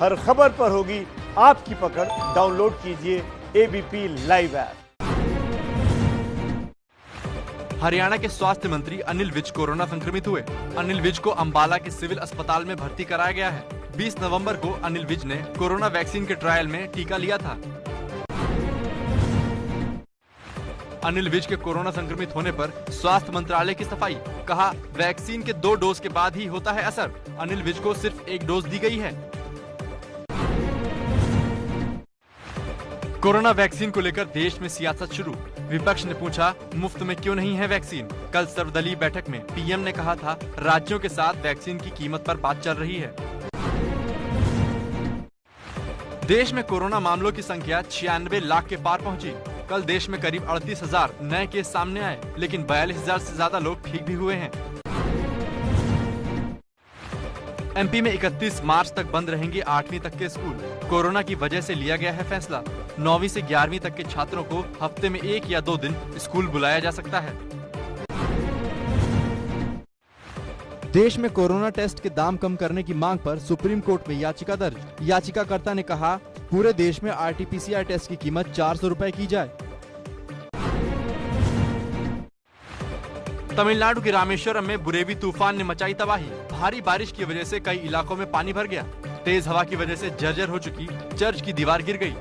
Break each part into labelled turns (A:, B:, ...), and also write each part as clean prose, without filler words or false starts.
A: हर खबर पर होगी आपकी पकड़। डाउनलोड कीजिए एबीपी लाइव ऐप।
B: हरियाणा के स्वास्थ्य मंत्री अनिल विज कोरोना संक्रमित हुए। अनिल विज को अंबाला के सिविल अस्पताल में भर्ती कराया गया है। 20 नवंबर को अनिल विज ने कोरोना वैक्सीन के ट्रायल में टीका लिया था। अनिल विज के कोरोना संक्रमित होने पर स्वास्थ्य मंत्रालय की सफाई, कहा वैक्सीन के 2 डोज के बाद ही होता है असर। अनिल विज को सिर्फ 1 डोज दी गई है। कोरोना वैक्सीन को लेकर देश में सियासत शुरू। विपक्ष ने पूछा मुफ्त में क्यों नहीं है वैक्सीन। कल सर्वदलीय बैठक में पीएम ने कहा था राज्यों के साथ वैक्सीन की कीमत पर बात चल रही है। देश में कोरोना मामलों की संख्या 96 लाख के पार पहुंची। कल देश में करीब 38,000 नए केस सामने आए, लेकिन 42,000 से ज्यादा लोग ठीक भी हुए हैं। एमपी में 31 मार्च तक बंद रहेंगे 8वीं तक के स्कूल। कोरोना की वजह से लिया गया है फैसला। 9वीं से 11वीं तक के छात्रों को हफ्ते में 1 या 2 दिन स्कूल बुलाया जा सकता है।
C: देश में कोरोना टेस्ट के दाम कम करने की मांग पर सुप्रीम कोर्ट में याचिका दर्ज। याचिकाकर्ता ने कहा पूरे देश में आरटीपीसीआर टेस्ट की कीमत 400 रुपए की जाए।
B: तमिलनाडु के रामेश्वरम में बुरेवी तूफान ने मचाई तबाही। भारी बारिश की वजह से कई इलाकों में पानी भर गया। तेज हवा की वजह से जर्जर हो चुकी चर्च की दीवार गिर गई।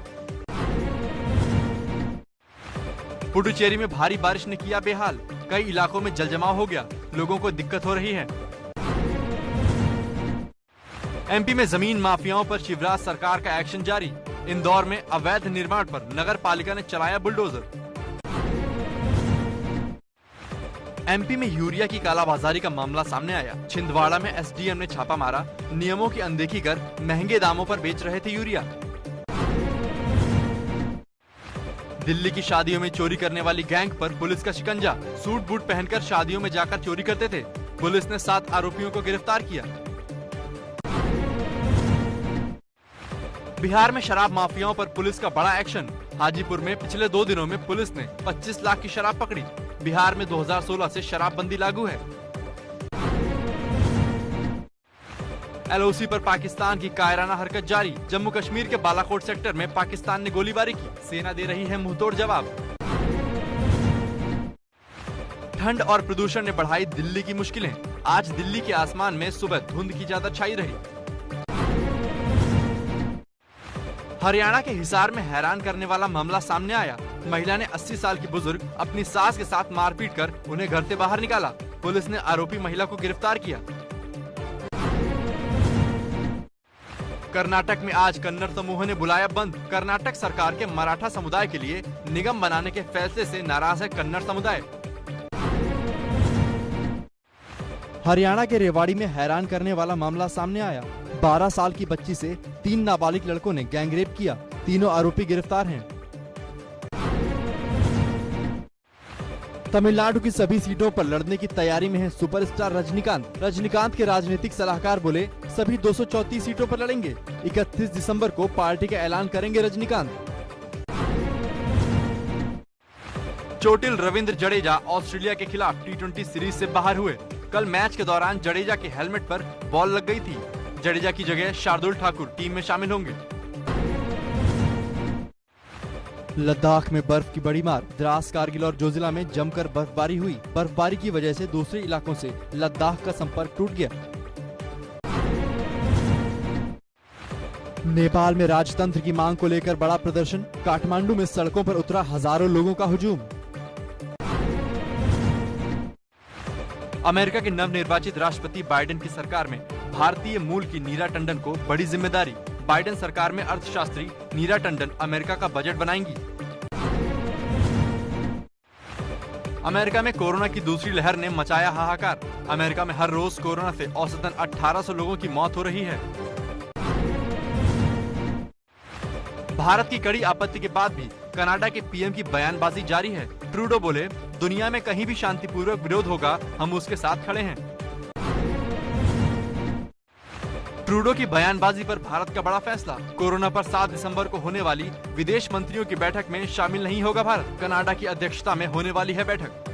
B: पुडुचेरी में भारी बारिश ने किया बेहाल। कई इलाकों में जलजमाव हो गया, लोगों को दिक्कत हो रही है। एमपी में जमीन माफियाओं पर शिवराज सरकार का एक्शन जारी। इंदौर में अवैध निर्माण पर नगर पालिका ने चलाया बुलडोजर। एमपी में यूरिया की कालाबाजारी का मामला सामने आया। छिंदवाड़ा में एसडीएम ने छापा मारा। नियमों की अनदेखी कर महंगे दामों पर बेच रहे थे यूरिया। दिल्ली की शादियों में चोरी करने वाली गैंग पर पुलिस का शिकंजा। सूट बूट पहनकर शादियों में जाकर चोरी करते थे। पुलिस ने 7 आरोपियों को गिरफ्तार किया। बिहार में शराब माफियाओं पर पुलिस का बड़ा एक्शन। हाजीपुर में पिछले 2 दिनों में पुलिस ने 25 लाख की शराब पकड़ी। बिहार में 2016 से शराबबंदी लागू है। एलओसी पर पाकिस्तान की कायराना हरकत जारी। जम्मू कश्मीर के बालाकोट सेक्टर में पाकिस्तान ने गोलीबारी की। सेना दे रही है मुंहतोड़ जवाब। ठंड और प्रदूषण ने बढ़ाई दिल्ली की मुश्किलें। आज दिल्ली के आसमान में सुबह धुंध की ज्यादा छाई रही। हरियाणा के हिसार में हैरान करने वाला मामला सामने आया। महिला ने 80 साल की बुजुर्ग अपनी सास के साथ मारपीट कर उन्हें घर से बाहर निकाला। पुलिस ने आरोपी महिला को गिरफ्तार किया। कर्नाटक में आज कन्नड़ समूह ने बुलाया बंद। कर्नाटक सरकार के मराठा समुदाय के लिए निगम बनाने के फैसले से नाराज है कन्नड़ समुदाय।
C: हरियाणा के रेवाड़ी में हैरान करने वाला मामला सामने आया। 12 साल की बच्ची से 3 नाबालिग लड़कों ने गैंगरेप किया। तीनों आरोपी गिरफ्तार हैं। तमिलनाडु की सभी सीटों पर लड़ने की तैयारी में है सुपरस्टार रजनीकांत। रजनीकांत के राजनीतिक सलाहकार बोले सभी 234 सीटों पर लड़ेंगे। 31 दिसंबर को पार्टी का ऐलान करेंगे रजनीकांत।
B: चोटिल रविंद्र जडेजा ऑस्ट्रेलिया के खिलाफ T20 सीरीज से बाहर हुए। कल मैच के दौरान जडेजा के हेलमेट पर बॉल लग गई थी। जडेजा की जगह शार्दुल ठाकुर टीम में शामिल होंगे।
C: लद्दाख में बर्फ की बड़ी मार। द्रास, कारगिल और जोजिला में जमकर बर्फबारी हुई। बर्फबारी की वजह से दूसरे इलाकों से लद्दाख का संपर्क टूट गया। नेपाल में राजतंत्र की मांग को लेकर बड़ा प्रदर्शन। काठमांडू में सड़कों पर उतरा हजारों लोगों का हुजूम।
B: अमेरिका के नवनिर्वाचित राष्ट्रपति बाइडेन की सरकार में भारतीय मूल की नीरा टंडन को बड़ी जिम्मेदारी। बाइडेन सरकार में अर्थशास्त्री नीरा टंडन अमेरिका का बजट बनाएंगी। अमेरिका में कोरोना की दूसरी लहर ने मचाया हाहाकार। अमेरिका में हर रोज कोरोना से औसतन 1800 लोगों की मौत हो रही है। भारत की कड़ी आपत्ति के बाद भी कनाडा के पीएम की बयानबाजी जारी है। ट्रूडो बोले दुनिया में कहीं भी शांतिपूर्वक विरोध होगा, हम उसके साथ खड़े हैं। ट्रूडो की बयानबाजी पर भारत का बड़ा फैसला। कोरोना पर 7 दिसंबर को होने वाली विदेश मंत्रियों की बैठक में शामिल नहीं होगा भारत। कनाडा की अध्यक्षता में होने वाली है बैठक।